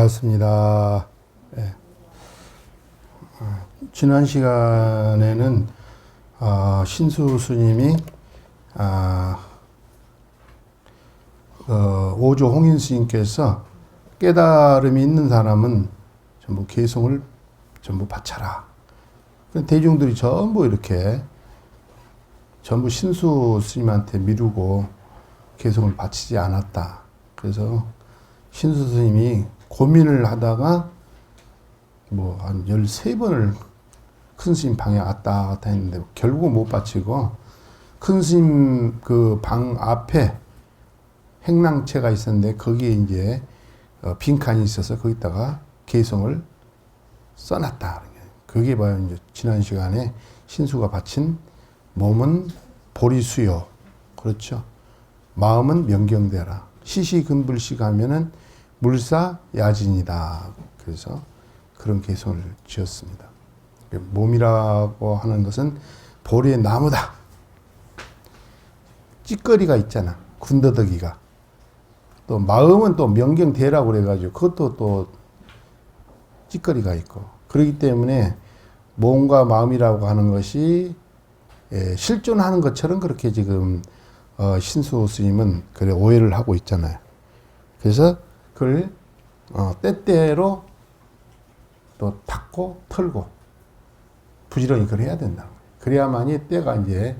반갑습니다. 예. 지난 시간에는 신수 스님이 오조 홍인 스님께서 깨달음이 있는 사람은 전부 개송을 전부 바쳐라. 대중들이 전부 이렇게 전부 신수 스님한테 미루고 개송을 바치지 않았다. 그래서 신수 스님이 고민을 하다가 뭐 한 13번을 큰 스님 방에 왔다 갔다 했는데 결국은 못 바치고 큰 스님 그 방 앞에 행랑채가 있었는데 거기에 이제 빈칸이 있어서 거기다가 개송을 써놨다. 그게 바로 이제 지난 시간에 신수가 바친 몸은 보리수요. 그렇죠. 마음은 명경대라. 시시근불식 하면은 물사야진이다. 그래서 그런 개송을 지었습니다. 몸이라고 하는 것은 보리의 나무다. 찌꺼리가 있잖아. 군더더기가. 또 마음은 또 명경대라고 그래가지고 그것도 또 찌꺼리가 있고. 그렇기 때문에 몸과 마음이라고 하는 것이 실존하는 것처럼 그렇게 지금 신수 스님은 그래 오해를 하고 있잖아요. 그래서 그걸 때때로 또 닦고 털고 부지런히 그걸 해야 된다. 그래야만이 때가 이제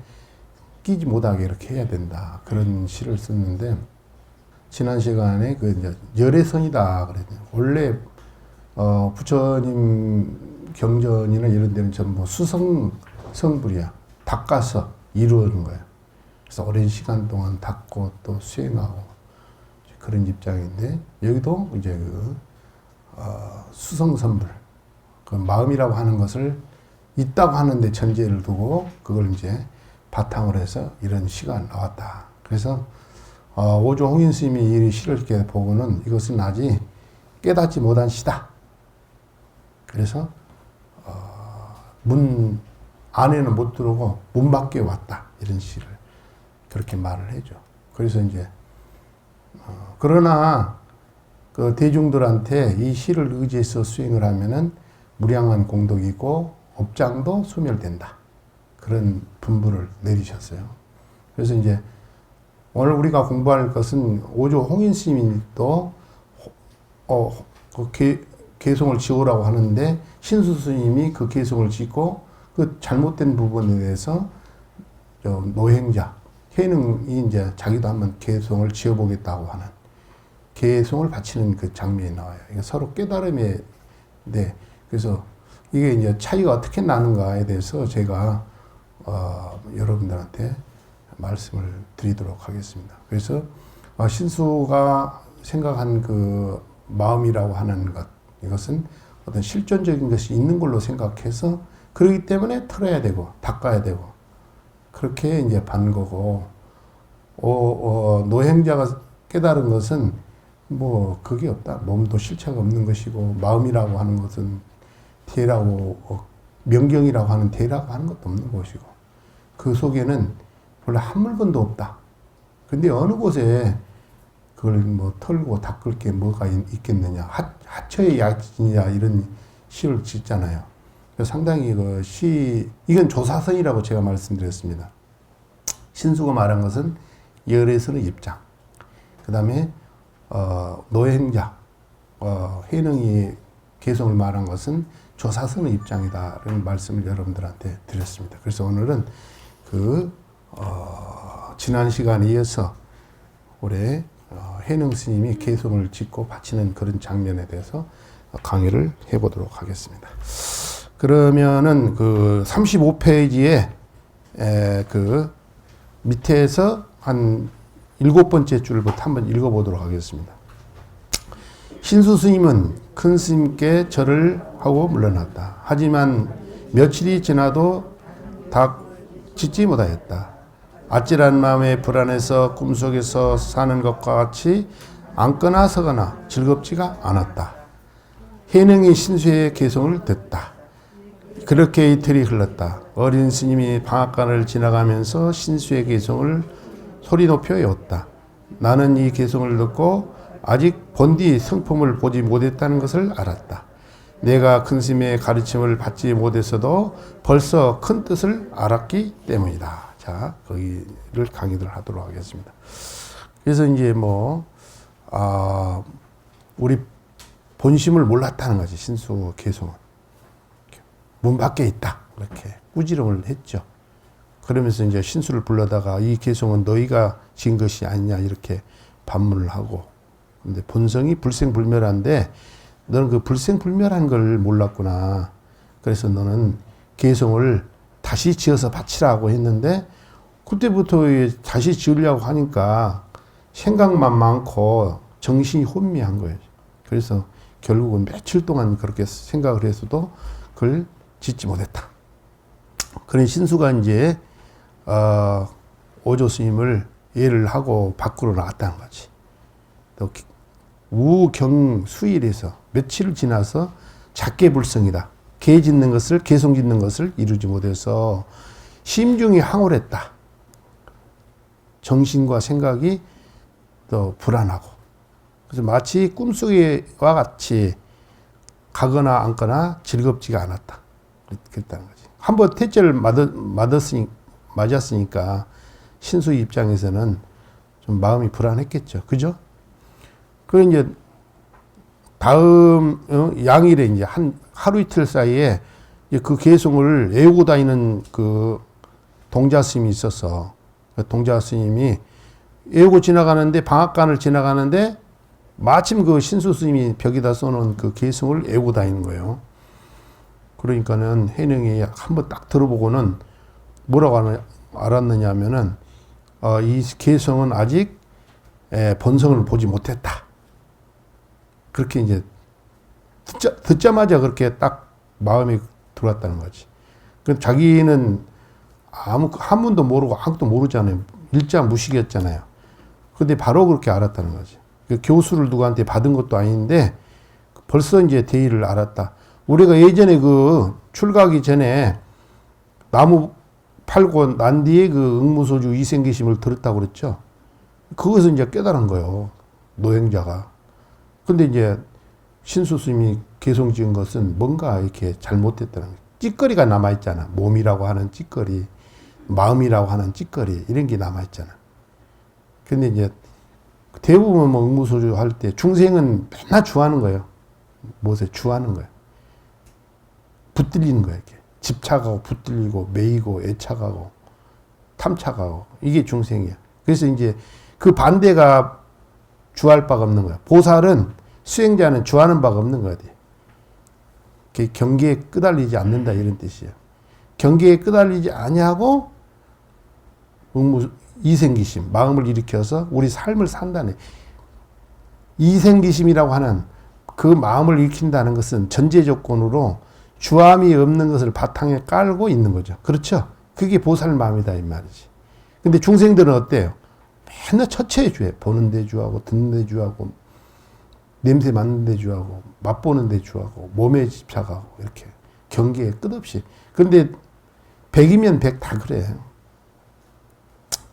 끼지 못하게 이렇게 해야 된다. 그런 시를 썼는데 지난 시간에 그 이제 열애선이다 그랬거든요. 원래 부처님 경전이나 이런 데는 전부 수성성불이야. 닦아서 이루는 거예요. 그래서 오랜 시간 동안 닦고 또 수행하고 그런 입장인데 여기도 이제 수성선불 그 마음이라고 하는 것을 있다고 하는데 전제를 두고 그걸 이제 바탕으로 해서 이런 시가 나왔다. 그래서 오조 홍인 스님이 이 시를 이렇게 보고는 이것은 아직 깨닫지 못한 시다. 그래서 문 안에는 못 들어오고 문 밖에 왔다. 이런 시를 그렇게 말을 해줘. 그래서 이제 그러나 그 대중들한테 이 시를 의지해서 수행을 하면은 무량한 공덕이고 업장도 소멸된다. 그런 분부를 내리셨어요. 그래서 이제 오늘 우리가 공부할 것은 오조 홍인 스님이 또 개송을 지으라고 하는데 신수 스님이 그 개송을 짓고 그 잘못된 부분에 대해서 노행자 해능이 이제 자기도 한번 개송을 지어보겠다고 하는 개송을 바치는 그 장면이 나와요. 이게 서로 깨달음에 그래서 이게 이제 차이가 어떻게 나는가에 대해서 제가 여러분들한테 말씀을 드리도록 하겠습니다. 그래서 신수가 생각한 그 마음이라고 하는 것 이것은 어떤 실존적인 것이 있는 걸로 생각해서 그렇기 때문에 털어야 되고 닦아야 되고 그렇게 이제 반 거고 노행자가 깨달은 것은 뭐 그게 없다. 몸도 실체가 없는 것이고 마음이라고 하는 것은 대라고 명경이라고 하는 대라고 하는 것도 없는 것이고 그 속에는 원래 한 물건도 없다. 근데 어느 곳에 그걸 뭐 털고 닦을 게 뭐가 있겠느냐. 하처의 야진이야 이런 시를 짓잖아요. 상당히 그 이건 조사선이라고 제가 말씀드렸습니다. 신수가 말한 것은 열애선의 입장. 그 다음에 노행자, 해능이 개송을 말한 것은 조사선의 입장이다. 이런 말씀을 여러분들한테 드렸습니다. 그래서 오늘은 지난 시간에 이어서 올해 해능 스님이 개송을 짓고 바치는 그런 장면에 대해서 강의를 해보도록 하겠습니다. 그러면은 그 35페이지에 그 밑에서 한 7번째 줄부터 한번 읽어보도록 하겠습니다. 신수 스님은 큰 스님께 절을 하고 물러났다. 하지만 며칠이 지나도 다 짓지 못하였다. 아찔한 마음에 불안해서 꿈속에서 사는 것과 같이 앉거나 서거나 즐겁지가 않았다. 해능이 신수의 개송을 듣다. 그렇게 이틀이 흘렀다. 어린 스님이 방앗간을 지나가면서 신수의 개송을 소리 높여 외웠다. 나는 이 개송을 듣고 아직 본디 성품을 보지 못했다는 것을 알았다. 내가 큰 스님의 가르침을 받지 못했어도 벌써 큰 뜻을 알았기 때문이다. 자, 거기를 강의를 하도록 하겠습니다. 그래서 이제 우리 본심을 몰랐다는 거지, 신수 개송은. 문 밖에 있다. 이렇게 꾸지람을 했죠. 그러면서 이제 신수를 불러다가 이 개송은 너희가 진 것이 아니냐, 이렇게 반문을 하고. 근데 본성이 불생불멸한데 너는 그 불생불멸한 걸 몰랐구나. 그래서 너는 개송을 다시 지어서 바치라고 했는데 그때부터 다시 지으려고 하니까 생각만 많고 정신이 혼미한 거예요. 그래서 결국은 며칠 동안 그렇게 생각을 했어도 그걸 짓지 못했다. 그런 신수가 이제 오조 스님을 예를 하고 밖으로 나왔다는 거지. 또 우경수일에서 며칠 지나서 작계불성이다. 개 짓는 것을, 개송 짓는 것을 이루지 못해서 심중이 황홀했다. 정신과 생각이 또 불안하고. 그래서 마치 꿈속에와 같이 가거나 앉거나 즐겁지가 않았다. 그랬다는 거지. 한번 태죄를 맞았으니까 신수 입장에서는 좀 마음이 불안했겠죠. 그죠? 그 이제 다음 양일에 이제 하루 이틀 사이에 그 개송을 애우고 다니는 그 동자 스님이 있었어. 그 동자 스님이 애우고 지나가는데, 방앗간을 지나가는데 마침 그 신수 스님이 벽에다 써놓은 그 개송을 애우고 다니는 거예요. 그러니까는 해능이 한번 딱 들어보고는 뭐라고 알았느냐 하면은 이 개송은 아직 본성을 보지 못했다. 그렇게 이제 듣자마자 그렇게 딱 마음이 들어왔다는 거지. 그 자기는 한문도 모르고 아무것도 모르잖아요. 일자 무식이었잖아요. 근데 바로 그렇게 알았다는 거지. 그 교수를 누구한테 받은 것도 아닌데 벌써 이제 대의를 알았다. 우리가 예전에 그 출가하기 전에 나무 팔고 난 뒤에 그 응무소주 이생계심을 들었다고 그랬죠. 그것을 이제 깨달은 거예요. 노행자가. 근데 이제 신수 스님이 개송 지은 것은 뭔가 이렇게 잘못됐다는 거예요. 찌꺼리가 남아있잖아. 몸이라고 하는 찌꺼리, 마음이라고 하는 찌꺼리, 이런 게 남아있잖아. 근데 이제 대부분 응무소주 할 때 중생은 맨날 주하는 거예요. 무엇에 주하는 거예요. 붙들리는 거예요. 이렇게. 집착하고 붙들리고 매이고 애착하고 탐착하고 이게 중생이야. 그래서 이제 그 반대가 주할 바가 없는 거야. 보살은, 수행자는 주하는 바가 없는 거야. 경계에 끄달리지 않는다, 이런 뜻이에요. 경계에 끄달리지 아니하고 이생기심, 마음을 일으켜서 우리 삶을 산다네. 이생기심이라고 하는 그 마음을 일으킨다는 것은 전제 조건으로 주함이 없는 것을 바탕에 깔고 있는 거죠. 그렇죠? 그게 보살 마음이다, 이 말이지. 근데 중생들은 어때요? 맨날 처체에 주해. 보는 데 주하고, 듣는 데 주하고, 냄새 맡는 데 주하고, 맛보는 데 주하고, 몸에 집착하고, 이렇게. 경계에 끝없이. 근데 100이면 100 다 그래.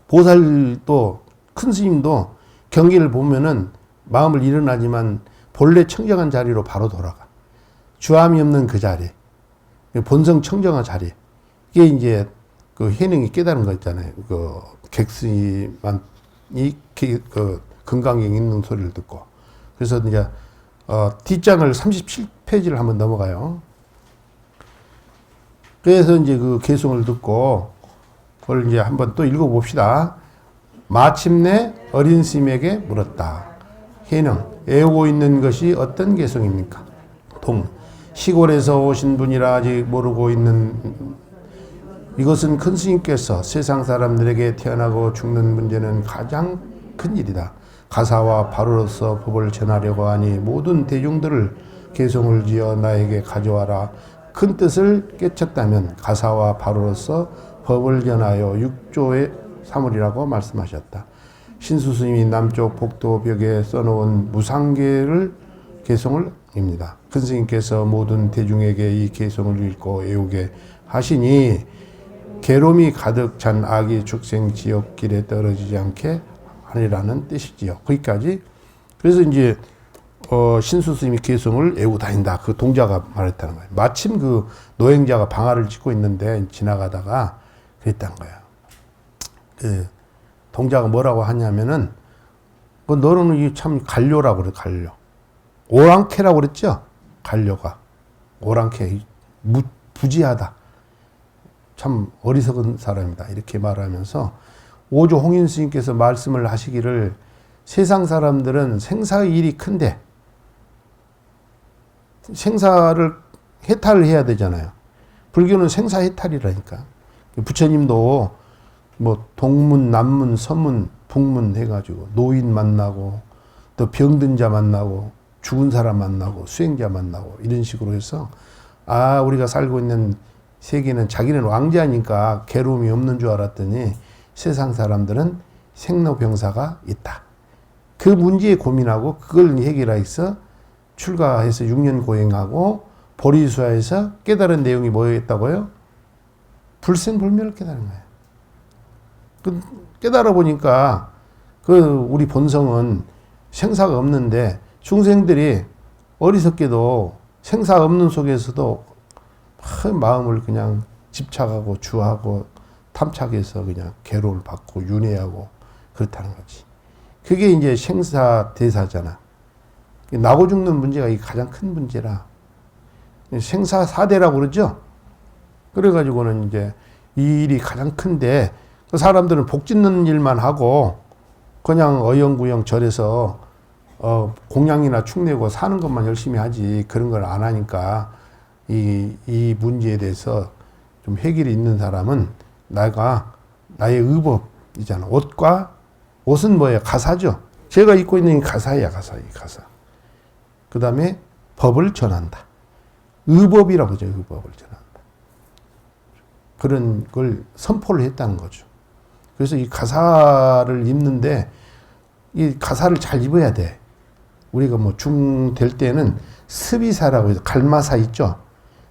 보살도, 큰 스님도 경계를 보면은 마음을 일어나지만 본래 청정한 자리로 바로 돌아가. 주함이 없는 그 자리. 본성 청정한 자리. 이게 이제 그 해능이 깨달은 거 있잖아요. 그 객스님만 그 건강경 있는 소리를 듣고. 그래서 이제 뒷장을 37페이지를 한번 넘어가요. 그래서 이제 그 개송을 듣고 그걸 이제 한번 또 읽어봅시다. 마침내 어린 스님에게 물었다. 해능, 애우고 있는 것이 어떤 개송입니까? 동, 시골에서 오신 분이라 아직 모르고 있는 이것은 큰 스님께서 세상 사람들에게 태어나고 죽는 문제는 가장 큰 일이다. 가사와 바로로서 법을 전하려고 하니 모든 대중들을 개송을 지어 나에게 가져와라. 큰 뜻을 깨쳤다면 가사와 바로로서 법을 전하여 육조의 사물이라고 말씀하셨다. 신수 스님이 남쪽 복도벽에 써놓은 무상계를 개송을 입니다. 큰 스님께서 모든 대중에게 이 개송을 읽고 애우게 하시니 괴로움이 가득 찬 악이 축생 지옥길에 떨어지지 않게 하리라는 뜻이지요. 거기까지 그래서 이제 신수 스님이 개성을 애우고 다닌다. 그 동자가 말했다는 거예요. 마침 그 노행자가 방화를 짓고 있는데 지나가다가 그랬다는 거야. 그 동자가 뭐라고 하냐면은 너는 이 참 관료라고 그래. 관료. 오랑캐라고 그랬죠. 관료가 오랑캐 부지하다. 참 어리석은 사람이다. 이렇게 말하면서 오조 홍인 스님께서 말씀을 하시기를 세상 사람들은 생사의 일이 큰데 생사를 해탈을 해야 되잖아요. 불교는 생사 해탈이라니까. 부처님도 뭐 동문, 남문, 서문, 북문 해가지고 노인 만나고 또 병든 자 만나고 죽은 사람 만나고 수행자 만나고 이런 식으로 해서 우리가 살고 있는 세계는 자기는 왕자니까 괴로움이 없는 줄 알았더니 세상 사람들은 생로병사가 있다. 그 문제에 고민하고 그걸 해결해서 출가해서 6년 고행하고 보리수화에서 깨달은 내용이 뭐였다고요? 불생불멸을 깨달은 거예요. 깨달아 보니까 우리 본성은 생사가 없는데 중생들이 어리석게도 생사 없는 속에서도 마음을 그냥 집착하고 주하고 탐착해서 그냥 괴로움을 받고 윤회하고 그렇다는 거지. 그게 이제 생사대사잖아. 나고 죽는 문제가 이 가장 큰 문제라. 생사사대라고 그러죠? 그래가지고는 이제 이 일이 가장 큰데 그 사람들은 복 짓는 일만 하고 그냥 어영부영 절에서 공양이나 축내고 사는 것만 열심히 하지 그런 걸 안 하니까 이 문제에 대해서 좀 해결이 있는 사람은 나의 의법이잖아. 옷은 뭐예요? 가사죠. 제가 입고 있는 이 가사야, 가사. 그 다음에 법을 전한다. 의법이라고 하죠. 의법을 전한다. 그런 걸 선포를 했다는 거죠. 그래서 이 가사를 입는데 이 가사를 잘 입어야 돼. 우리가 뭐 될 때는 스비사라고 해서 갈마사 있죠.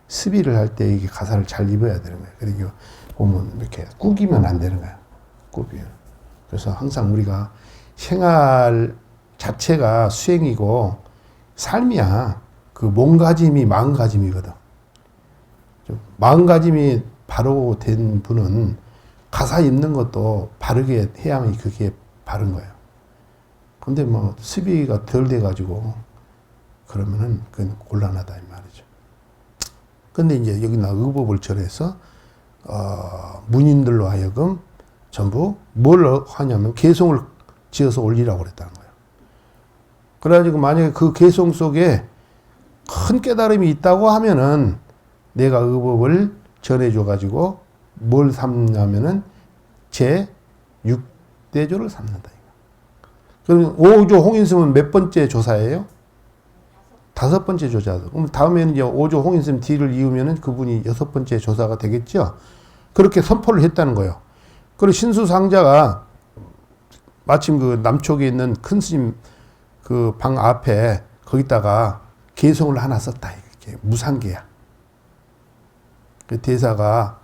스비를 할 때 이게 가사를 잘 입어야 되는 거예요. 그리고 보면 이렇게 꾸기면 안 되는 거야. 꾸기면. 그래서 항상 우리가 생활 자체가 수행이고 삶이야. 그 몸가짐이 마음가짐이거든. 마음가짐이 바로 된 분은 가사 입는 것도 바르게 해야만 그게 바른 거예요. 근데 뭐 수비가 덜 돼가지고 그러면은 그건 곤란하다 이 말이죠. 근데 이제 여기 의법을 절해서 문인들로 하여금 전부 뭘 하냐면 개송을 지어서 올리라고 그랬다는 거예요. 그래가지고 만약에 그 개송 속에 큰 깨달음이 있다고 하면은 내가 의법을 전해줘가지고 뭘 삼냐면은 제6대조를 삼는다. 그럼 5조 홍인스님은 몇 번째 조사예요? 5번째 조사. 그럼 다음에는 이제 5조 홍인스님 뒤를 이으면은 그분이 6번째 조사가 되겠죠? 그렇게 선포를 했다는 거예요. 그리고 신수상자가 마침 그 남쪽에 있는 큰 스님 그 방 앞에 거기다가 개송을 하나 썼다. 이렇게 무상계야. 그 대사가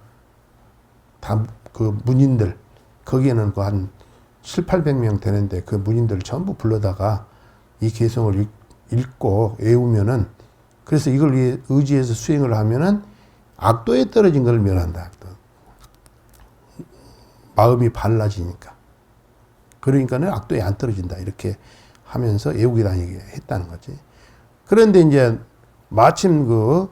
다 그 문인들 거기에는 그 한 700~800명 되는데 그 문인들 전부 불러다가 이 개송을 읽고 외우면은 그래서 이걸 의지해서 수행을 하면은 악도에 떨어진 걸 면한다. 악도. 마음이 발라지니까. 그러니까는 악도에 안 떨어진다. 이렇게 하면서 외우게 다니게 했다는 거지. 그런데 이제 마침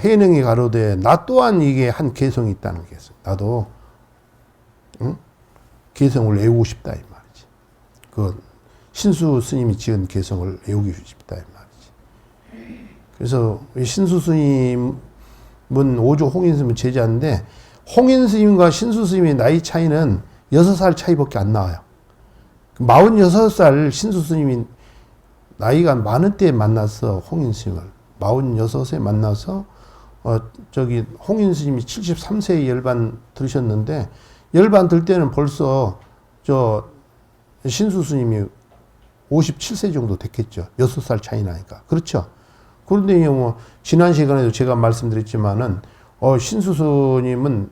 해능이 가로되 나 또한 이게 한 개성이 있다는 게 있어. 나도 개성을 외우고 싶다 이 말이지. 그 신수 스님이 지은 개성을 외우고 싶다 이 말이지. 그래서 신수 스님은 5조 홍인 스님 제자인데 홍인 스님과 신수 스님의 나이 차이는 6살 차이밖에 안 나와요. 46살 신수 스님이 나이가 많은 때에 만나서 홍인 스님을 46에 만나서 홍인 스님이 73세에 열반 들으셨는데 열반 들 때는 벌써 신수 스님이 57세 정도 됐겠죠. 6살 차이 나니까. 그렇죠. 그런데 뭐 지난 시간에도 제가 말씀드렸지만은 신수 스님은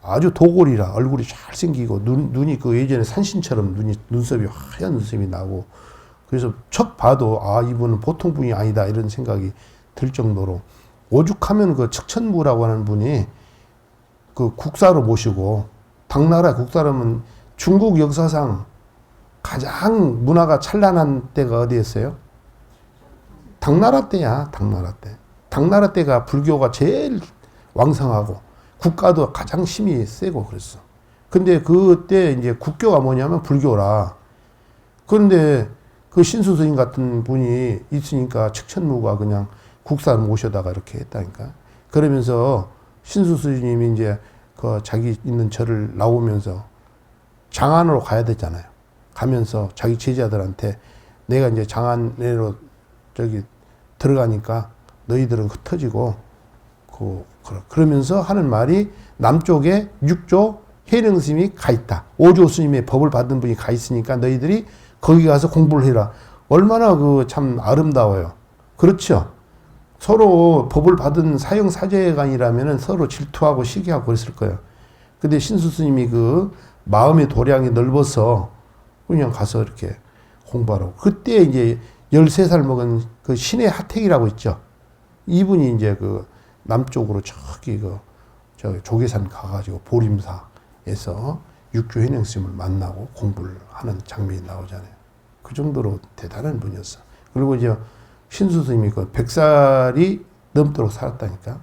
아주 도골이라 얼굴이 잘생기고 눈이 그 예전에 산신처럼 눈썹이 하얀 눈썹이 나고 그래서 척 봐도 아 이분은 보통 분이 아니다 이런 생각이 들 정도로 오죽하면 그 측천무라고 하는 분이 그 국사로 모시고 당나라 국사라면 중국 역사상 가장 문화가 찬란한 때가 어디였어요? 당나라 때야. 당나라 때. 당나라 때가 불교가 제일 왕성하고 국가도 가장 힘이 세고 그랬어. 근데 그때 이제 국교가 뭐냐면 불교라. 그런데 그 신수 스님 같은 분이 있으니까 측천무가 그냥 국사를 모셔다가 이렇게 했다니까. 그러면서 신수 스님이 이제 그 자기 있는 절을 나오면서 장안으로 가야 되잖아요. 가면서 자기 제자들한테 내가 이제 장안으로 저기 들어가니까 너희들은 흩어지고 그러면서 하는 말이 남쪽에 6조 해능 스님이 가 있다. 5조 스님의 법을 받은 분이 가 있으니까 너희들이 거기 가서 공부를 해라. 얼마나 그 참 아름다워요. 그렇죠? 서로 법을 받은 사형 사제간이라면 서로 질투하고 시기하고 그랬을 거예요. 근데 신수 스님이 그 마음의 도량이 넓어서 그냥 가서 이렇게 공부하라고. 그때 이제 13살 먹은 그 신의 하택이라고 있죠. 이분이 이제 그 남쪽으로 저기 저 조계산 가가지고 보림사에서 육조 현행 스님을 만나고 공부를 하는 장면이 나오잖아요. 그 정도로 대단한 분이었어. 그리고 이제 신수 스님이 그 100살이 넘도록 살았다니까.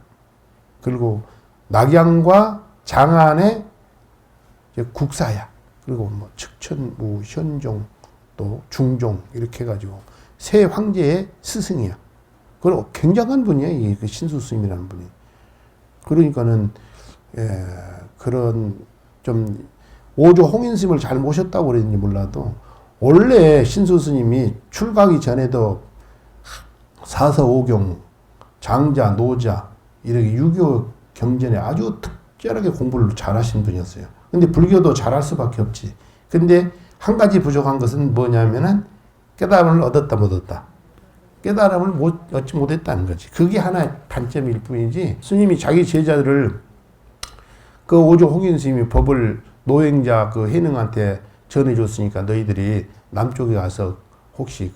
그리고 낙양과 장안의 국사야. 그리고 뭐 측천무, 현종, 또 중종 이렇게 해가지고 세 황제의 스승이야. 그리고 굉장한 분이야, 이 신수 스님이라는 분이. 그러니까는 그런 좀 오조 홍인 스님을 잘 모셨다고 그랬는지 몰라도 원래 신수 스님이 출가하기 전에도 사서오경, 장자, 노자 이렇게 유교 경전에 아주 특별하게 공부를 잘하신 분이었어요. 근데 불교도 잘할 수밖에 없지. 근데 한 가지 부족한 것은 뭐냐면은 깨달음을 얻었다 못 얻었다. 깨달음을 얻지 못했다는 거지. 그게 하나의 단점일 뿐이지. 스님이 자기 제자들을 그 오조 홍인 스님이 법을 노행자 그 해능한테 전해줬으니까 너희들이 남쪽에 가서 혹시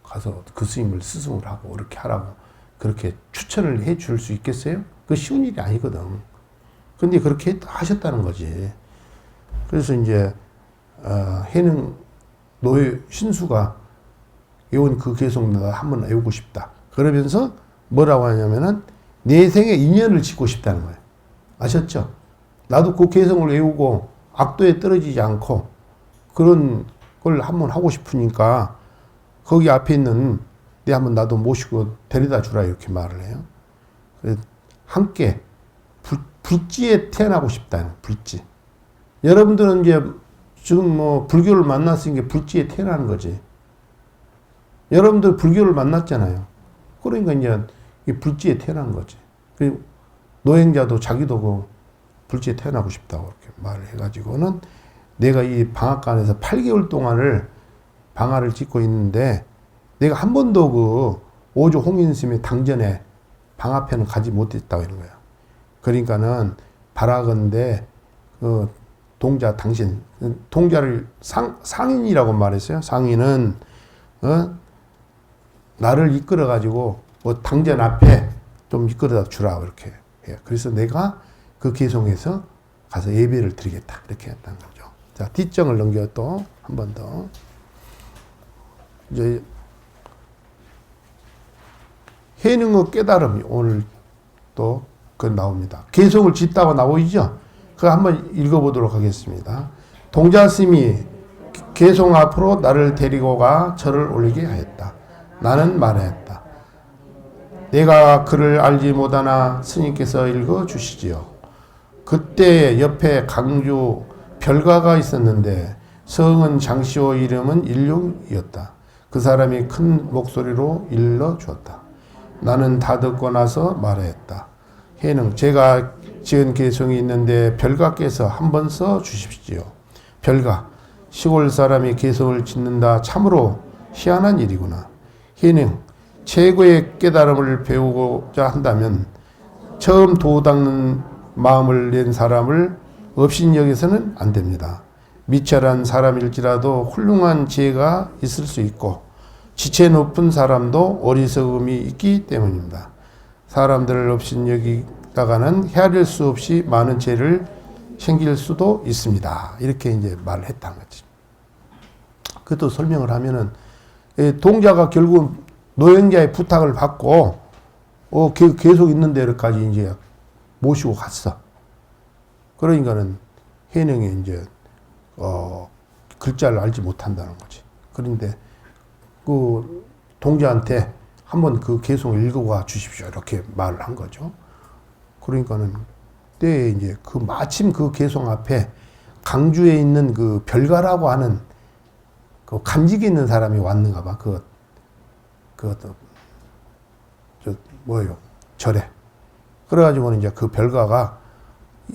가서 그 스님을 스승을 하고 이렇게 하라고 그렇게 추천을 해 줄 수 있겠어요? 그 쉬운 일이 아니거든. 근데 그렇게 하셨다는 거지. 그래서 이제 해능 노예 신수가 이온 그 개성 내가 한번 외우고 싶다. 그러면서 뭐라고 하냐면은 내 생에 인연을 짓고 싶다는 거예요. 아셨죠? 나도 그 개성을 외우고 악도에 떨어지지 않고 그런 걸 한번 하고 싶으니까 거기 앞에 있는 내 한번 나도 모시고 데려다 주라 이렇게 말을 해요. 그래서 함께 불지에 태어나고 싶다는 불지. 여러분들은 이제 지금 뭐 불교를 만났으니까 불지에 태어나는 거지. 여러분들 불교를 만났잖아요. 그러니까 이제 이 불지에 태어난 거지. 그리고 노행자도 자기도 그 불지에 태어나고 싶다고 이렇게 말을 해가지고는 내가 이 방앗간에서 8개월 동안을 방화를 짓고 있는데 내가 한 번도 그 오조 홍인 스님의 당전에 방 앞에는 가지 못했다고 이런 거야. 그러니까는 바라건대 그 동자 당신 동자를 상인이라고 말했어요. 상인은 나를 이끌어 가지고 뭐 당전 앞에 좀 이끌어다 주라 이렇게 해요. 그래서 내가 그 개성에서 가서 예배를 드리겠다 이렇게 했다는 거죠. 자, 뒷정을 넘겨 또 한 번 더. 이제 해능의 깨달음이 오늘 또 그 나옵니다. 개성을 짓다고 나오죠. 그거 한번 읽어보도록 하겠습니다. 동자 스님이 개성 앞으로 나를 데리고 가 절을 올리게 하였다. 나는 말하였다. 내가 그를 알지 못하나 스님께서 읽어 주시지요. 그때 옆에 강주 별가가 있었는데 성은 장시호 이름은 일룡이었다. 그 사람이 큰 목소리로 일러 주었다. 나는 다 듣고 나서 말하였다. 해능 제가 지은 개성이 있는데 별가께서 한번 써 주십시오. 별가 시골 사람이 개성을 짓는다 참으로 희한한 일이구나. 해능 최고의 깨달음을 배우고자 한다면 처음 도 닦는 마음을 낸 사람을 업신여겨서는 안 됩니다. 미철한 사람일지라도 훌륭한 지혜가 있을 수 있고 지체 높은 사람도 어리석음이 있기 때문입니다. 사람들을 없인 여기다가는 헤아릴 수 없이 많은 죄를 생길 수도 있습니다. 이렇게 이제 말을 했다는 거지. 그것도 설명을 하면은, 동자가 결국 노연자의 부탁을 받고, 계속 있는 데까지 이제 모시고 갔어. 그러니까는 혜령이 이제, 글자를 알지 못한다는 거지. 그런데 그 동자한테 한번 그 개송을 읽어와 주십시오. 이렇게 말을 한 거죠. 그러니까는 그때 이제 그 마침 그 개송 앞에 강주에 있는 그 별가라고 하는 그 간직이 있는 사람이 왔는가 봐. 뭐예요? 절에. 그래가지고는 이제 그 별가가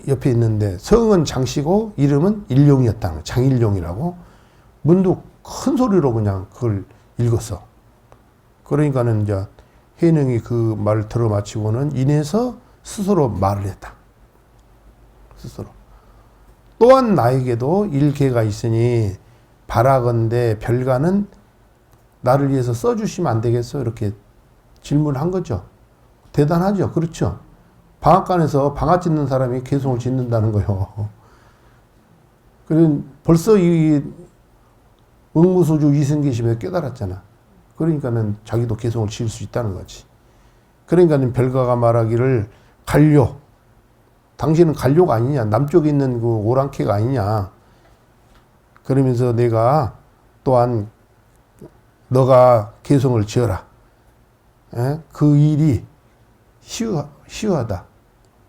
옆에 있는데 성은 장씨고 이름은 일룡이었다는 거야. 장일룡이라고. 문득 큰 소리로 그냥 그걸 읽었어. 그러니까는 이제 혜능이 그 말을 들어 마치고는 인해서 스스로 말을 했다. 스스로. 또한 나에게도 일개가 있으니 바라건대 별가는 나를 위해서 써주시면 안 되겠어? 이렇게 질문한 거죠. 대단하죠. 그렇죠. 방앗간에서 방앗 짓는 사람이 개송을 짓는다는 거요. 그래 벌써 이 응무소주 이승계심에 깨달았잖아. 그러니까는 자기도 개송을 지을 수 있다는 거지. 그러니까는 별가가 말하기를 관료, 당신은 관료가 아니냐, 남쪽에 있는 그 오랑캐가 아니냐. 그러면서 내가 또한 너가 개송을 지어라. 그 일이 희화하다.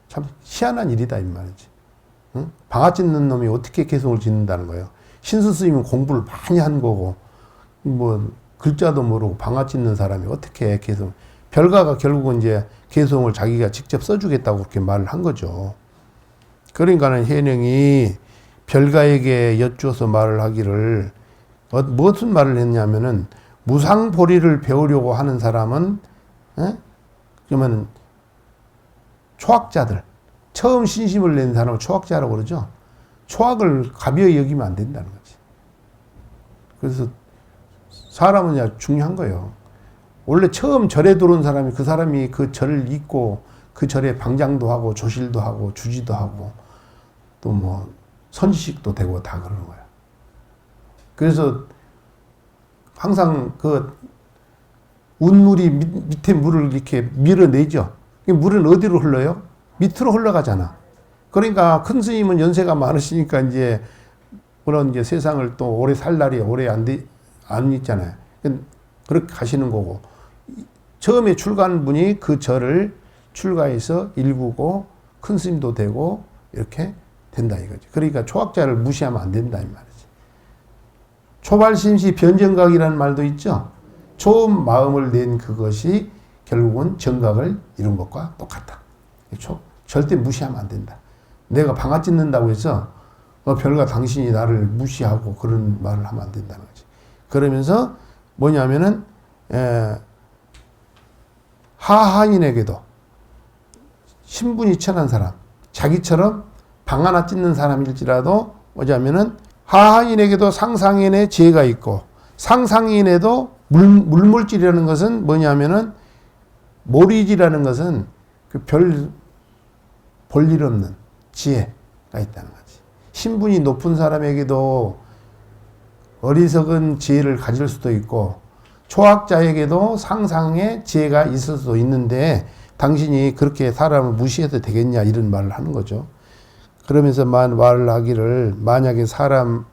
참 희한한 일이다 이 말이지. 응? 방앗 짓는 놈이 어떻게 개송을 짓는다는 거예요. 신수 스님은 공부를 많이 한 거고 뭐 글자도 모르고 방앗 짓는 사람이 어떻게 개송. 별가가 결국은 이제 개송을 자기가 직접 써주겠다고 그렇게 말을 한 거죠. 그러니까는 혜령이 별가에게 여쭈어서 말을 하기를 무슨 말을 했냐면은 무상보리를 배우려고 하는 사람은 그러면 초학자들 처음 신심을 낸 사람을 초학자라고 그러죠. 초학을 가벼이 여기면 안 된다는 거지. 그래서 사람은 야 중요한 거예요. 원래 처음 절에 들어온 사람이 그 사람이 그 절을 잇고 그 절에 방장도 하고 조실도 하고 주지도 하고 또 뭐 선지식도 되고 다 그러는 거야. 그래서 항상 그 운물이 밑에 물을 이렇게 밀어내죠. 물은 어디로 흘러요? 밑으로 흘러가잖아. 그러니까 큰 스님은 연세가 많으시니까 이제 그런 이제 세상을 또 오래 살 날이 오래 안 있잖아요. 그렇게 가시는 거고. 처음에 출가한 분이 그 절을 출가해서 일구고 큰 스님도 되고 이렇게 된다 이거지. 그러니까 초학자를 무시하면 안 된다 이 말이지. 초발심시 변정각이라는 말도 있죠. 처음 마음을 낸 그것이 결국은 정각을 이룬 것과 똑같다. 절대 무시하면 안 된다. 내가 방앗 짓는다고 해서 별가 당신이 나를 무시하고 그런 말을 하면 안 된다는 거지. 그러면서 뭐냐면은 하하인에게도 신분이 천한 사람, 자기처럼 방 하나 찢는 사람일지라도 뭐냐면은 하하인에게도 상상인의 지혜가 있고 상상인에도 물물질이라는 것은 뭐냐면은 모리지라는 것은 그 볼일 없는 지혜가 있다는 거지. 신분이 높은 사람에게도 어리석은 지혜를 가질 수도 있고 초학자에게도 상상의 지혜가 있을 수도 있는데 당신이 그렇게 사람을 무시해도 되겠냐 이런 말을 하는 거죠. 그러면서 말을 하기를 만약에 사람을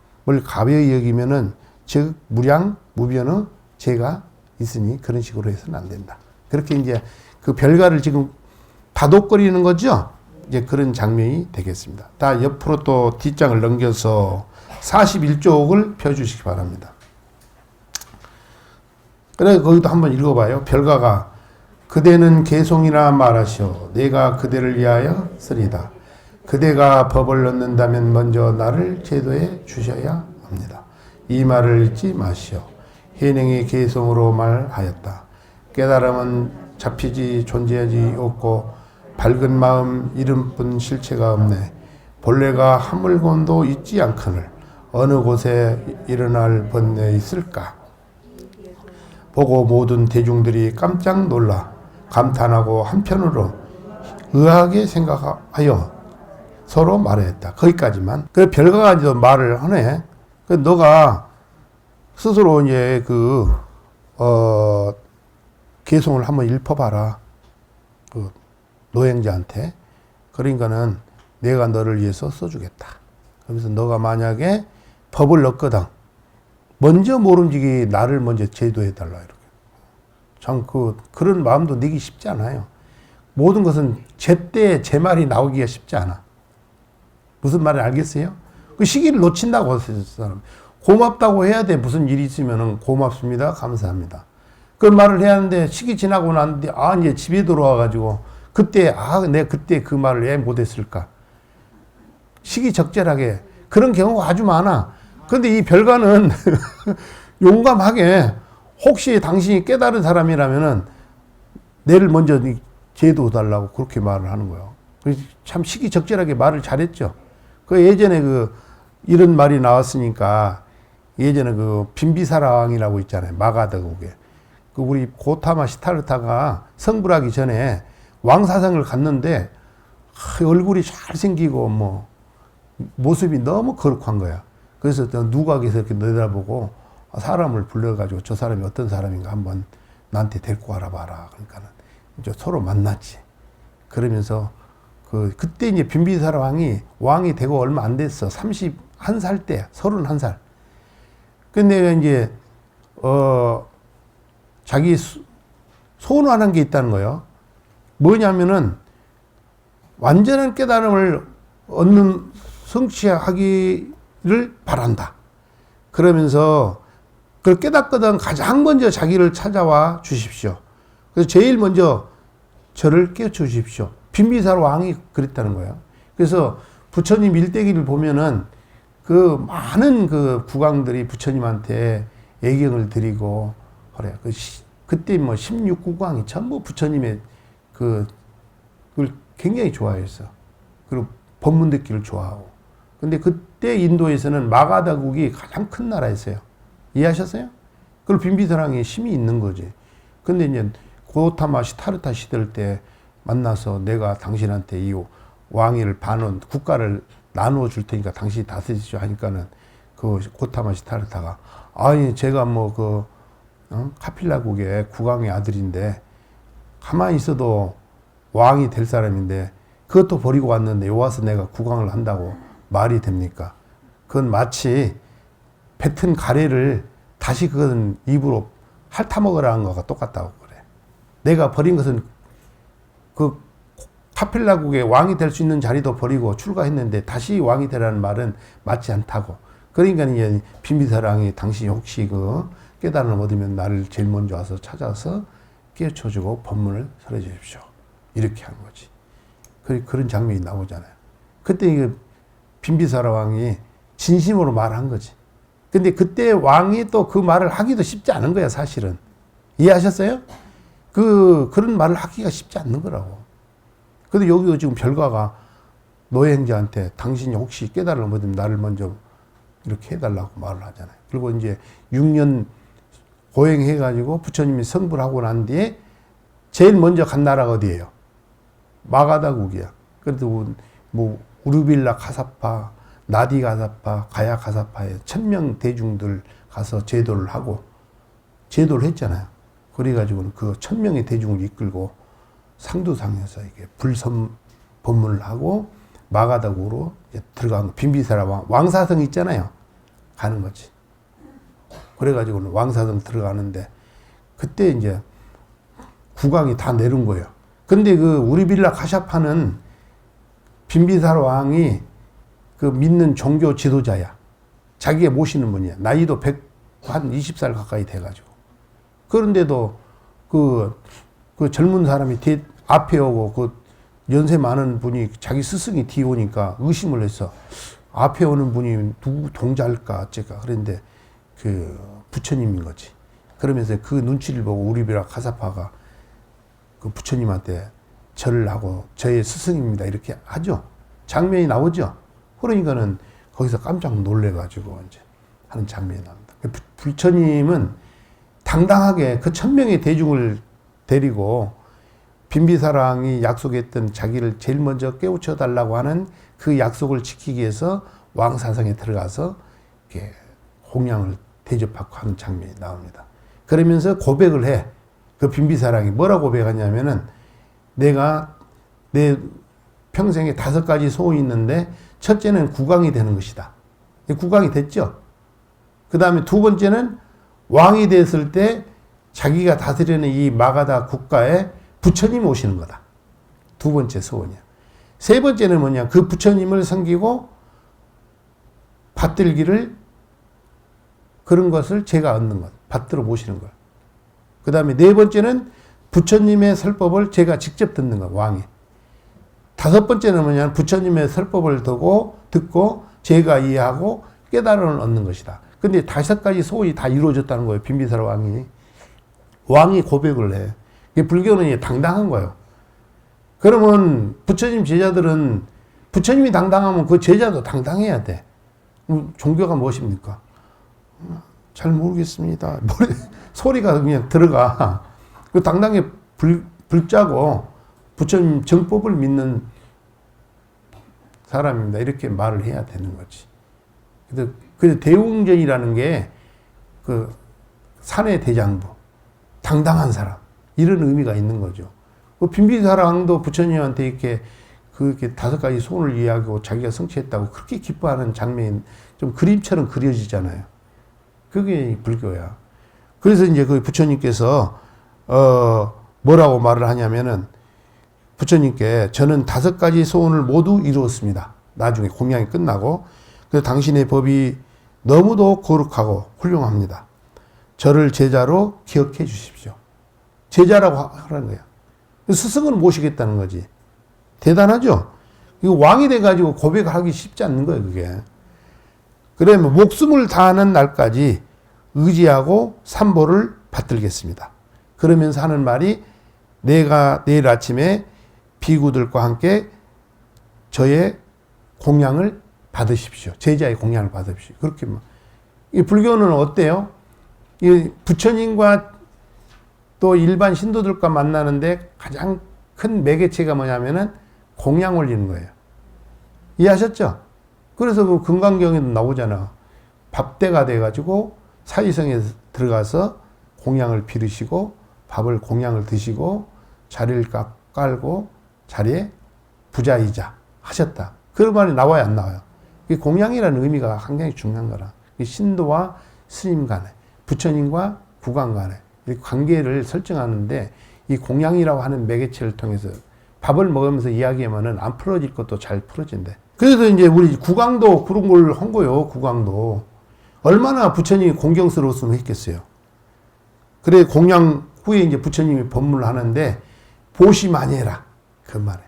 가벼이 여기면은 즉 무량 무변의 죄가 있으니 그런 식으로 해서는 안 된다. 그렇게 이제 그 별가를 지금 다독거리는 거죠. 이제 그런 장면이 되겠습니다. 다 옆으로 또 뒷장을 넘겨서 41쪽을 펴주시기 바랍니다. 그래 거기도 한번 읽어봐요. 별가가 그대는 개송이라 말하시오. 내가 그대를 위하여 쓰리다. 그대가 법을 얻는다면 먼저 나를 제도해 주셔야 합니다. 이 말을 잊지 마시오. 혜능이 개송으로 말하였다. 깨달음은 잡히지 존재하지 없고 밝은 마음 이름뿐 실체가 없네. 본래가 한 물건도 있지 않거늘 어느 곳에 일어날 번뇌 있을까? 보고 모든 대중들이 깜짝 놀라 감탄하고 한편으로 의아하게 생각하여 서로 말했다. 거기까지만. 그 별가가지고 말을 하네. 그 너가 스스로 이제 개송을 한번 읽어봐라. 그 노행자한테. 그러니까는 내가 너를 위해서 써주겠다. 그러면서 너가 만약에 법을 넣거든. 먼저 모름지기 나를 먼저 제도해달라. 이렇게. 참 그런 마음도 내기 쉽지 않아요. 모든 것은 제때 제 말이 나오기가 쉽지 않아. 무슨 말인지 알겠어요? 그 시기를 놓친다고 사람. 고맙다고 해야 돼. 무슨 일이 있으면은 고맙습니다. 감사합니다. 그런 말을 해야 하는데 시기 지나고 났는데 이제 집에 들어와가지고 그때 내가 그때 그 말을 왜 못했을까? 시기 적절하게 그런 경우가 아주 많아. 그런데 이 별가는 용감하게 혹시 당신이 깨달은 사람이라면은 내를 먼저 제도해달라고 그렇게 말을 하는 거예요. 참 시기적절하게 말을 잘했죠. 그 예전에 이런 말이 나왔으니까 예전에 빈비사라 왕이라고 있잖아요. 마가다국에. 우리 고타마 시타르타가 성불하기 전에 왕사상을 갔는데 얼굴이 잘생기고 모습이 너무 거룩한 거야. 그래서 누각에서 이렇게 내다보고 사람을 불러가지고 저 사람이 어떤 사람인가 한번 나한테 데리고 와봐라. 그러니까는 이제 서로 만났지. 그러면서 그때 이제 빈비사라 왕이 되고 얼마 안 됐어. 31살 때, 31살. 근데 이제 자기 소원하는 게 있다는 거예요. 뭐냐면은 완전한 깨달음을 얻는 성취하기를 바란다. 그러면서 그걸 깨닫거든 가장 먼저 자기를 찾아와 주십시오. 그래서 제일 먼저 저를 깨우쳐 주십시오. 빈비사라 왕이 그랬다는 거예요. 그래서 부처님 일대기를 보면은 많은 국왕들이 부처님한테 애경을 드리고 그래요. 그때 16국왕이 전부 부처님의 그걸 굉장히 좋아했어. 그리고 법문 듣기를 좋아하고. 근데 그때 인도에서는 마가다국이 가장 큰 나라였어요. 이해하셨어요? 그걸 빈비사랑에 힘이 있는 거지. 근데 이제 고타마 시타르타 시대일 때 만나서 내가 당신한테 이 왕위를 국가를 나누어 줄 테니까 당신이 다스리시오 하니까는 고타마 시타르타가 제가 카필라국의 국왕의 아들인데 가만히 있어도 왕이 될 사람인데 그것도 버리고 왔는데 와서 내가 국왕을 한다고 말이 됩니까? 그건 마치 뱉은 가래를 다시 그건 입으로 핥아먹으라는 거가 똑같다고 그래. 내가 버린 것은 카필라국의 왕이 될 수 있는 자리도 버리고 출가했는데 다시 왕이 되라는 말은 맞지 않다고. 그러니까 이제 빈비사랑이 당신이 혹시 깨달음을 얻으면 나를 제일 먼저 와서 찾아서 깨우쳐주고 법문을 설해 주십시오. 이렇게 한 거지. 그런 장면이 나오잖아요. 그때 빈비사라 왕이 진심으로 말한 거지. 근데 그때 왕이 또 그 말을 하기도 쉽지 않은 거야, 사실은. 이해하셨어요? 그런 말을 하기가 쉽지 않는 거라고. 근데 여기도 지금 별가가 노행자한테 당신이 혹시 깨달음을 얻으면 나를 먼저 이렇게 해달라고 말을 하잖아요. 그리고 이제 6년 고행해가지고 부처님이 성불하고 난 뒤에 제일 먼저 간 나라가 어디예요? 마가다국이야. 그래도 우르빌라 카사파, 나디 가사파, 가야 가사파에 1000명 대중들 가서 제도를 하고 제도를 했잖아요. 그래가지고는 1000명의 대중을 이끌고 상두상에서 이게 불선 법문을 하고 마가다국으로 들어간 거. 빈비사라 왕사성 있잖아요. 가는 거지. 그래가지고는 왕사성 들어가는데 그때 이제 국왕이 다 내린 거예요. 근데 우리빌라 카샤파는 빈비사라 왕이 믿는 종교 지도자야. 자기가 모시는 분이야. 나이도 한 20살 가까이 돼가지고. 그런데도 젊은 사람이 앞에 오고 연세 많은 분이 자기 스승이 뒤에 오니까 의심을 했어. 앞에 오는 분이 누구 동자일까 어째까. 그런데 부처님인 거지. 그러면서 그 눈치를 보고 우리비라 카사파가 부처님한테 절을 하고 저의 스승입니다 이렇게 하죠. 장면이 나오죠. 그러니까는 거기서 깜짝 놀래가지고 이제 하는 장면이 나옵니다. 부처님은 당당하게 그 1000명의 대중을 데리고 빈비사랑이 약속했던 자기를 제일 먼저 깨우쳐 달라고 하는 그 약속을 지키기 위해서 왕사성에 들어가서 이렇게 공양을 대접받고 하는 장면이 나옵니다. 그러면서 고백을 해. 그 빈비사랑이 뭐라고 고백하냐면은 내가 내 평생에 5가지 소원이 있는데 첫째는 국왕이 되는 것이다. 국왕이 됐죠. 그 다음에 두 번째는 왕이 됐을 때 자기가 다스리는 이 마가다 국가에 부처님 오시는 거다. 두 번째 소원이야. 세 번째는 뭐냐? 그 부처님을 섬기고 받들기를 그런 것을 제가 얻는 것. 받들어 모시는 것. 그 다음에 네 번째는 부처님의 설법을 제가 직접 듣는 것. 왕이. 다섯 번째는 뭐냐? 부처님의 설법을 듣고 제가 이해하고 깨달음을 얻는 것이다. 근데 5가지 소원이 다 이루어졌다는 거예요. 빈비사라 왕이. 왕이 고백을 해. 불교는 당당한 거예요. 그러면 부처님 제자들은 부처님이 당당하면 그 제자도 당당해야 돼. 종교가 무엇입니까? 잘 모르겠습니다. 소리가 그냥 들어가. 그 당당히 불자고 부처님 정법을 믿는 사람입니다. 이렇게 말을 해야 되는 거지. 그래서 대웅전이라는 게 그 산의 대장부, 당당한 사람, 이런 의미가 있는 거죠. 그 빈비사랑도 부처님한테 이렇게 5가지 소원을 이야기하고 자기가 성취했다고 그렇게 기뻐하는 장면이 좀 그림처럼 그려지잖아요. 그게 불교야. 그래서 이제 그 부처님께서 뭐라고 말을 하냐면은 부처님께 저는 5가지 소원을 모두 이루었습니다. 나중에 공양이 끝나고 그래서 당신의 법이 너무도 거룩하고 훌륭합니다. 저를 제자로 기억해 주십시오. 제자라고 하라는 거야. 스승을 모시겠다는 거지. 대단하죠? 이거 왕이 돼가지고 고백하기 쉽지 않는 거예요, 그게. 그러면 목숨을 다하는 날까지 의지하고 삼보를 받들겠습니다. 그러면서 하는 말이 내가 내일 아침에 비구들과 함께 저의 공양을 받으십시오. 제자의 공양을 받으십시오. 그렇게 이 불교는 어때요? 이 부처님과 또 일반 신도들과 만나는데 가장 큰 매개체가 뭐냐면은 공양 올리는 거예요. 이해하셨죠? 그래서 그 금강경에도 나오잖아. 밥때가 돼가지고 사위성에 들어가서 공양을 비르시고 밥을 공양을 드시고 자리를 깔고 자리에 부자이자 하셨다. 그런 말이 나와야 안 나와요. 이 공양이라는 의미가 굉장히 중요한 거라. 신도와 스님 간에, 부처님과 국왕 간에 이 관계를 설정하는데 이 공양이라고 하는 매개체를 통해서 밥을 먹으면서 이야기하면은 안 풀어질 것도 잘 풀어진대. 그래서 이제 우리 국왕도 그런 걸 한 거예요. 국왕도. 얼마나 부처님이 공경스러웠으면 했겠어요. 그래, 공양 후에 이제 부처님이 법문을 하는데, 보시 많이 해라. 그 말에.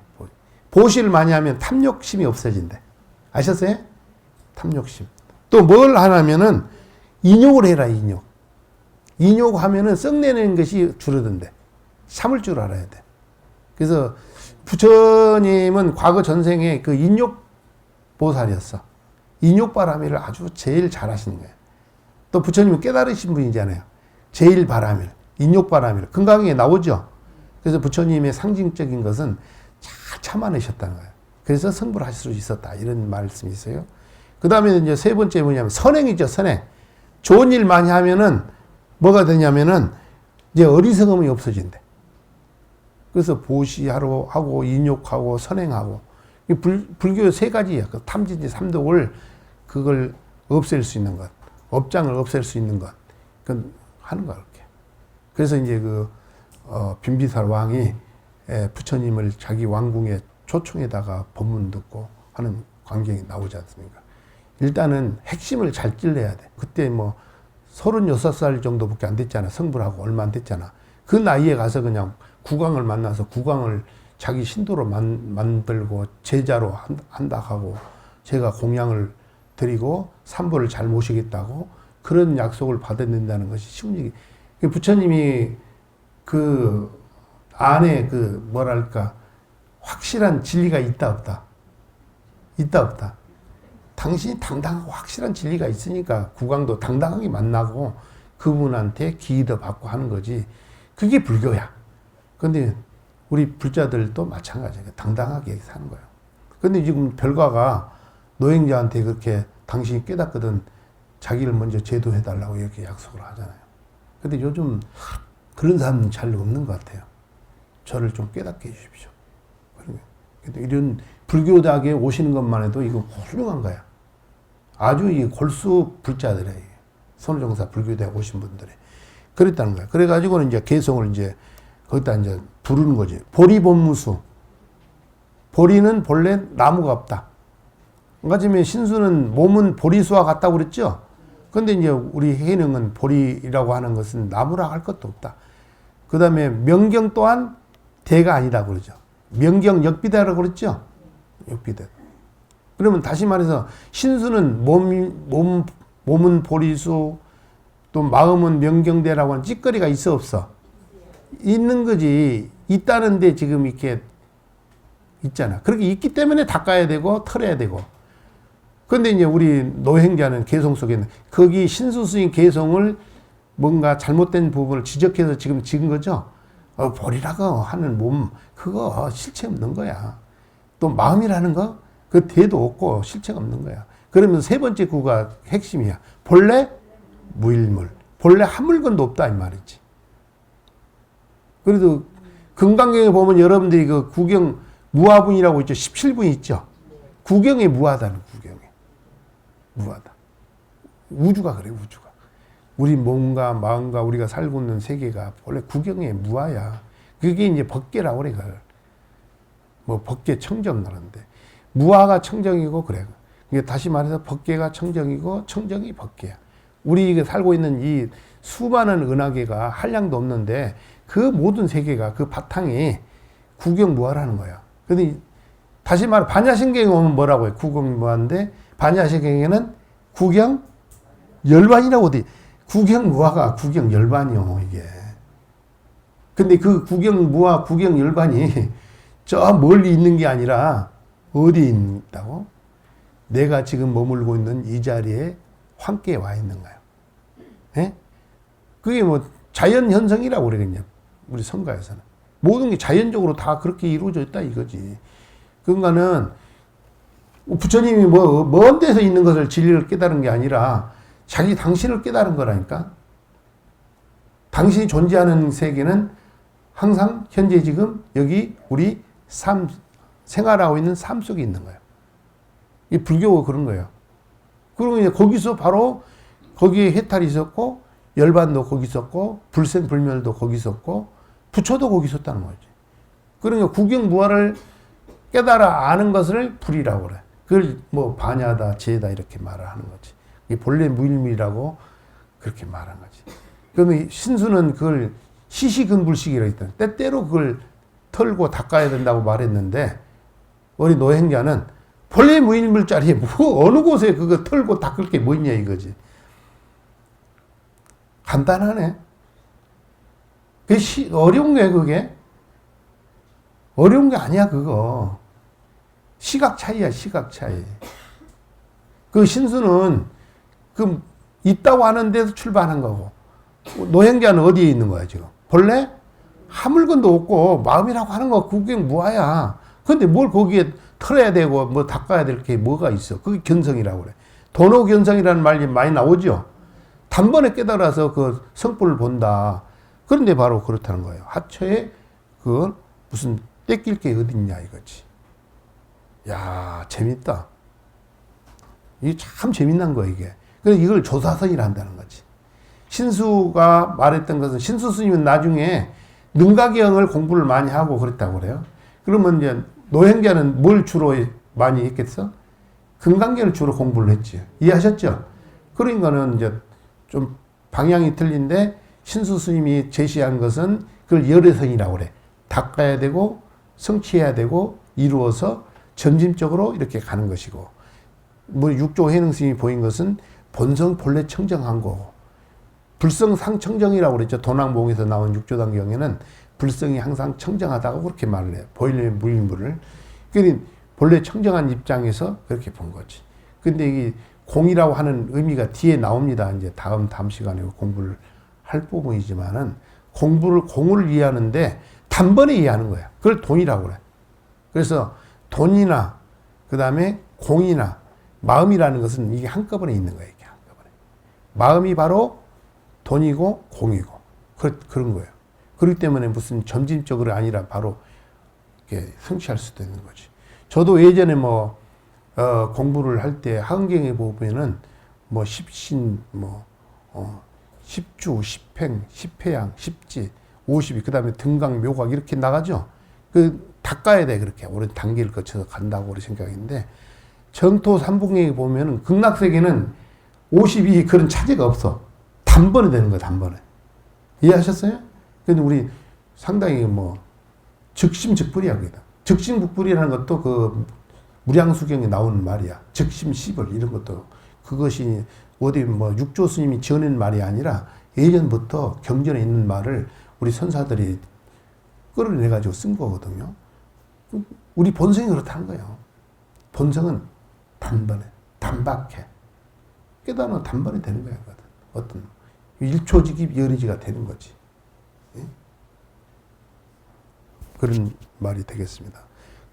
보시를 많이 하면 탐욕심이 없어진대. 아셨어요? 탐욕심. 또 뭘 하냐면은, 인욕을 해라, 인욕. 인욕하면은 썩내는 것이 줄어든대. 참을 줄 알아야 돼. 그래서 부처님은 과거 전생에 그 인욕보살이었어. 인욕바라밀을 아주 제일 잘하시는 거예요. 또 부처님은 깨달으신 분이잖아요. 제일 바라밀, 인욕바라밀. 금강에 나오죠. 그래서 부처님의 상징적인 것은 잘 참아내셨다는 거예요. 그래서 성불을 하실 수 있었다. 이런 말씀이 있어요. 그 다음에 이제 세 번째 뭐냐면 선행이죠, 선행. 좋은 일 많이 하면은 뭐가 되냐면은 이제 어리석음이 없어진대. 그래서 보시하러 하고 인욕하고 선행하고 불교 3가지야. 그 탐진지 삼독을 그걸 없앨 수 있는 것, 업장을 없앨 수 있는 것, 그 하는 거야 그렇게. 그래서 이제 그 빈비사라 왕이 부처님을 자기 왕궁의 초청에다가 법문 듣고 하는 광경이 나오지 않습니까? 일단은 핵심을 잘 찔러야 돼. 그때 뭐 36살 정도밖에 안 됐잖아. 성불하고 얼마 안 됐잖아. 그 나이에 가서 그냥 국왕을 만나서 국왕을 자기 신도로 만들고 제자로 한다 하고 제가 공양을 드리고 삼보를 잘 모시겠다고 그런 약속을 받아낸다는 것이 쉬운 얘기. 부처님이 그 안에 그 뭐랄까 확실한 진리가 있다 없다. 있다 없다. 당신이 당당하고 확실한 진리가 있으니까 국왕도 당당하게 만나고 그분한테 기도 받고 하는 거지. 그게 불교야. 근데 우리 불자들도 마찬가지예요. 당당하게 사는 거예요. 근데 지금 별가가 노행자한테 그렇게 당신이 깨닫거든 자기를 먼저 제도해달라고 이렇게 약속을 하잖아요. 근데 요즘 그런 사람은 잘 없는 것 같아요. 저를 좀 깨닫게 해주십시오. 근데 이런 불교닥에 오시는 것만 해도 이거 훌륭한 거야. 아주 이 골수 불자들에 선우정사 불교대에 오신 분들이 그랬다는 거야. 그래가지고는 이제 개성을 이제 거기다 이제 부르는 거지. 보리본무수. 보리는 본래 나무가 없다. 그러니까 신수는 몸은 보리수와 같다고 그랬죠. 근데 이제 우리 해능은 보리라고 하는 것은 나무라 할 것도 없다. 그 다음에 명경 또한 대가 아니다 그러죠. 명경 역비대라고 그랬죠. 역비대. 그러면 다시 말해서 신수는 몸은 보리수 또 마음은 명경대라고 하는 찌꺼리가 있어 없어? 있는 거지. 있다는데 지금 이렇게 있잖아. 그렇게 있기 때문에 닦아야 되고 털어야 되고. 근데 이제 우리 노행자는 개성 속에 있는 거기 신수 스님 개성을 뭔가 잘못된 부분을 지적해서 지금 찍은 거죠. 보리라고 하는 몸 그거 실체 없는 거야. 또 마음이라는 거 그 대도 없고 실체가 없는 거야. 그러면 세 번째 구가 핵심이야. 본래 무일물. 본래 한 물건도 없다 이 말이지. 그래도 금강경에 보면 여러분들이 그 구경 무아분이라고 있죠. 17분 있죠. 구경에 무하다는 구경에. 무하다. 우주가 그래 우주가. 우리 몸과 마음과 우리가 살고 있는 세계가 원래 구경에 무아야. 그게 이제 법계라고 그래. 뭐 법계 청정 그러는데 무아가 청정이고 그래. 이게 다시 말해서 법계가 청정이고 청정이 법계야. 우리 살고 있는 이 수많은 은하계가 한량도 없는데 그 모든 세계가 그 바탕이 구경무아라는 거야. 근데 다시 말해 반야신경에 오면 뭐라고 해? 구경무아인데 반야신경에는 구경열반이라고 돼. 구경무아가 구경열반이요 이게. 근데 그 구경무아 구경열반이 저 멀리 있는 게 아니라 어디 있다고? 내가 지금 머물고 있는 이 자리에 함께 와 있는 거야. 예? 그게 뭐 자연 현상이라고 그러거든요. 우리 성가에서는. 모든 게 자연적으로 다 그렇게 이루어져 있다 이거지. 그러니까는 부처님이 먼 데서 있는 것을 진리를 깨달은 게 아니라 당신을 깨달은 거라니까. 당신이 존재하는 세계는 항상 현재 지금 여기 우리 생활하고 있는 삶 속에 있는 거예요. 이 불교가 그런 거예요. 그리고 이제 거기서 바로 거기에 해탈이 있었고 열반도 거기 있었고 불생불멸도 거기 있었고 부처도 거기 있었다는 거지. 그러니까 구경무아를 깨달아 아는 것을 불이라고 그래. 그걸 뭐 반야다, 제다 이렇게 말을 하는 거지. 이게 본래 무일밀이라고 그렇게 말한 거지. 그러면 신수는 그걸 시시근불식이라고 했다. 때때로 그걸 털고 닦아야 된다고 말했는데 우리 노행자는 본래 무일물짜리에 뭐 어느 곳에 그거 털고 닦을 게 뭐 있냐 이거지. 간단하네. 그게 어려운 게 그게? 어려운 게 아니야 그거. 시각 차이야 시각 차이. 그 신수는 그 있다고 하는 데서 출발한 거고 노행자는 어디에 있는 거야 지금? 본래 한 물건도 없고 마음이라고 하는 거 구경 무아야. 근데 뭘 거기에 털어야 되고 뭐 닦아야 될 게 뭐가 있어. 그게 견성이라고 그래. 도노견성이라는 말이 많이 나오죠. 단번에 깨달아서 그 성불을 본다. 그런데 바로 그렇다는 거예요. 하처에 그 무슨 떼낄 게 어딨냐 이거지. 야 재밌다. 이게 참 재밌는 거야 이게. 그래서 이걸 조사선이라 한다는 거지. 신수가 말했던 것은 신수 스님은 나중에 능가경을 공부를 많이 하고 그랬다고 그래요. 그러면 이제 노행자는 뭘 주로 많이 했겠어? 금강경을 주로 공부를 했지. 이해하셨죠? 그러니까는 이제 좀 방향이 틀린데 신수 스님이 제시한 것은 그걸 열애선이라고 그래. 닦아야 되고 성취해야 되고 이루어서 점진적으로 이렇게 가는 것이고 뭐 육조 해능 스님이 보인 것은 본성 본래 청정한 거고 불성상청정이라고 그랬죠. 도낭봉에서 나온 육조단경에는 불성이 항상 청정하다고 그렇게 말을 해요. 보일래 무일물을. 그러니 본래 청정한 입장에서 그렇게 본 거지. 근데 이 공이라고 하는 의미가 뒤에 나옵니다. 이제 다음 시간에 공부를 할 부분이지만은 공을 이해하는데 단번에 이해하는 거야. 그걸 돈이라고 그래. 그래서 돈이나 그 다음에 공이나 마음이라는 것은 이게 한꺼번에 있는 거예요. 이게 한꺼번에. 마음이 바로 돈이고 공이고 그런 거예요. 그렇기 때문에 무슨 점진적으로 아니라 바로 이렇게 성취할 수도 있는 거지. 저도 예전에 공부를 할 때 한경에 보면은 십신, 십주, 십행, 십회양, 십지, 50이, 그 다음에 등강, 묘각 이렇게 나가죠. 닦아야 돼. 그렇게 오랜 단계를 거쳐서 간다고 우리 생각인데, 정토 삼풍경에 보면은 극락세계는 50이 그런 차지가 없어. 단번에 되는 거야, 단번에. 이해하셨어요? 근데 우리 상당히 즉심즉불이야, 그게. 즉심즉불이라는 것도 무량수경에 나오는 말이야. 즉심시불 이런 것도 그것이 어디 육조 스님이 지어낸 말이 아니라 예전부터 경전에 있는 말을 우리 선사들이 끌어내가지고 쓴 거거든요. 우리 본성이 그렇다는 거예요. 본성은 단번에, 단박해. 깨달으면 단번에 되는 거야. 어떤 일초직입 열의지가 되는 거지. 예? 그런 말이 되겠습니다.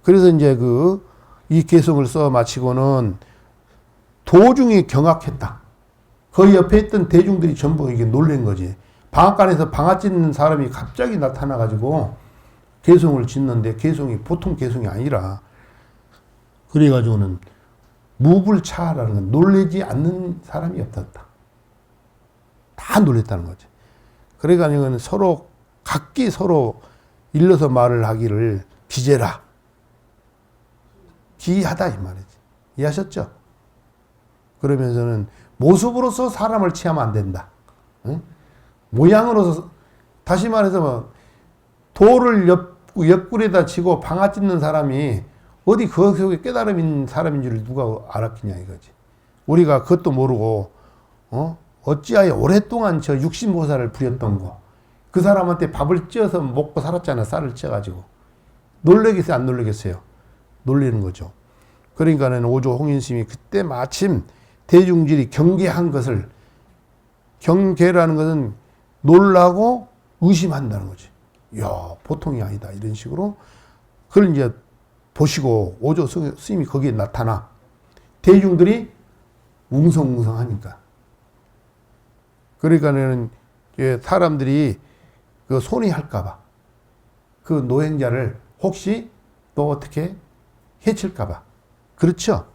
그래서 이제 이 개성을 써 마치고는 도중이 경악했다. 그 옆에 있던 대중들이 전부 이게 놀란 거지. 방앗간에서 방앗 짓는 사람이 갑자기 나타나가지고 개성을 짓는데 개성이 보통 개성이 아니라 그래가지고는 무불차라는 건 놀래지 않는 사람이 없었다. 다 놀랬다는 거지. 그래가지고는 각기 서로 일러서 말을 하기를 기재라. 기이하다 이 말이지. 이해하셨죠? 그러면서는 모습으로서 사람을 취하면 안 된다. 응? 모양으로서 다시 말해서 돌을 옆구리에다 치고 방아 찢는 사람이 어디 그 속에 깨달음 있는 사람인 줄 누가 알았겠냐 이거지. 우리가 그것도 모르고 어찌하여 오랫동안 저 육신보살을 부렸던 거 그 사람한테 밥을 쪄서 먹고 살았잖아. 쌀을 쪄가지고. 놀래겠어요? 안 놀래겠어요? 놀리는 거죠. 그러니까는 오조 홍인스님이 그때 마침 대중들이 경계한 것을, 경계라는 것은 놀라고 의심한다는 거지. 이야, 보통이 아니다. 이런 식으로. 그걸 이제 보시고 오조 스님이 거기에 나타나. 대중들이 웅성웅성하니까. 그러니까는 사람들이 손해할까봐. 그 노행자를 혹시 또 어떻게 해칠까봐. 그렇죠?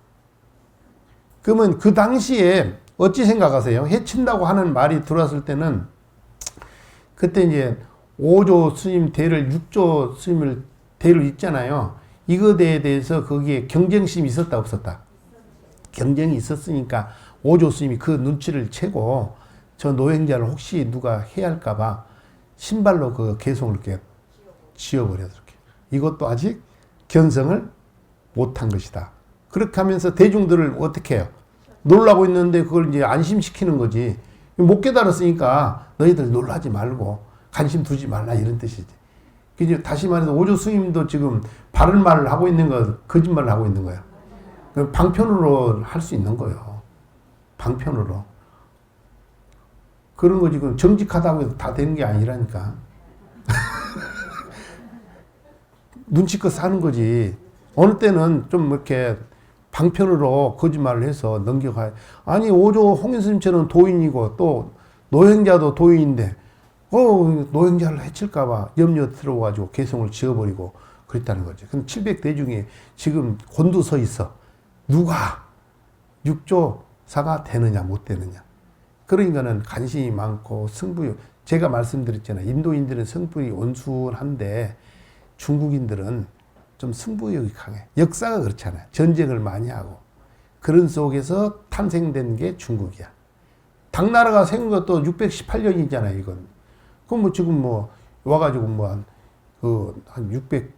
그러면 그 당시에 어찌 생각하세요? 해친다고 하는 말이 들어왔을 때는 그때 이제 5조 스님 대를 6조 스님을 대를 있잖아요. 이거에 대해서 거기에 경쟁심이 있었다 없었다? 경쟁이 있었으니까 5조 스님이 그 눈치를 채고 저 노행자를 혹시 누가 해할까봐 신발로 그 개송을 이렇게 지어버려서 이렇게. 이것도 아직 견성을 못한 것이다. 그렇게 하면서 대중들을 어떻게 해요? 놀라고 있는데 그걸 이제 안심시키는 거지. 못 깨달았으니까 너희들 놀라지 말고 관심 두지 말라 이런 뜻이지. 이제 다시 말해서 오조 스님도 지금 바른 말을 하고 있는 거, 거짓말을 하고 있는 거야. 방편으로 할 수 있는 거예요. 방편으로. 그런 거 지금 정직하다고 해도 다 되는 게 아니라니까. 눈치껏 사는 거지. 어느 때는 좀 이렇게 방편으로 거짓말을 해서 넘겨가야. 아니, 오조 홍인스님처럼 도인이고 또 노행자도 도인인데, 노행자를 해칠까봐 염려 들어가지고 개성을 지어버리고 그랬다는 거죠. 근데 700대중에 지금 곤두서 있어. 누가 육조사가 되느냐, 못 되느냐. 그러니까는 관심이 많고 승부욕. 제가 말씀드렸잖아요. 인도인들은 승부욕이 온순한데 중국인들은 좀 승부욕이 강해. 역사가 그렇잖아요. 전쟁을 많이 하고. 그런 속에서 탄생된 게 중국이야. 당나라가 생긴 것도 618년이잖아요, 이건. 그럼 지금 와가지고 한 600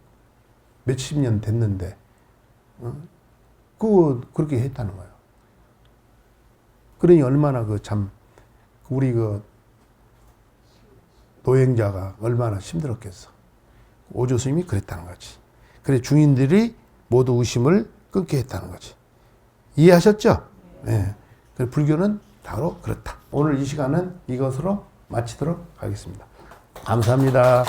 몇십 년 됐는데, 그렇게 했다는 거예요. 그러니 얼마나 우리 노행자가 얼마나 힘들었겠어. 오조 스님이 그랬다는 거지. 그래, 중인들이 모두 의심을 끊게 했다는 거지. 이해하셨죠? 네. 그래서 불교는 바로 그렇다. 오늘 이 시간은 이것으로 마치도록 하겠습니다. 감사합니다.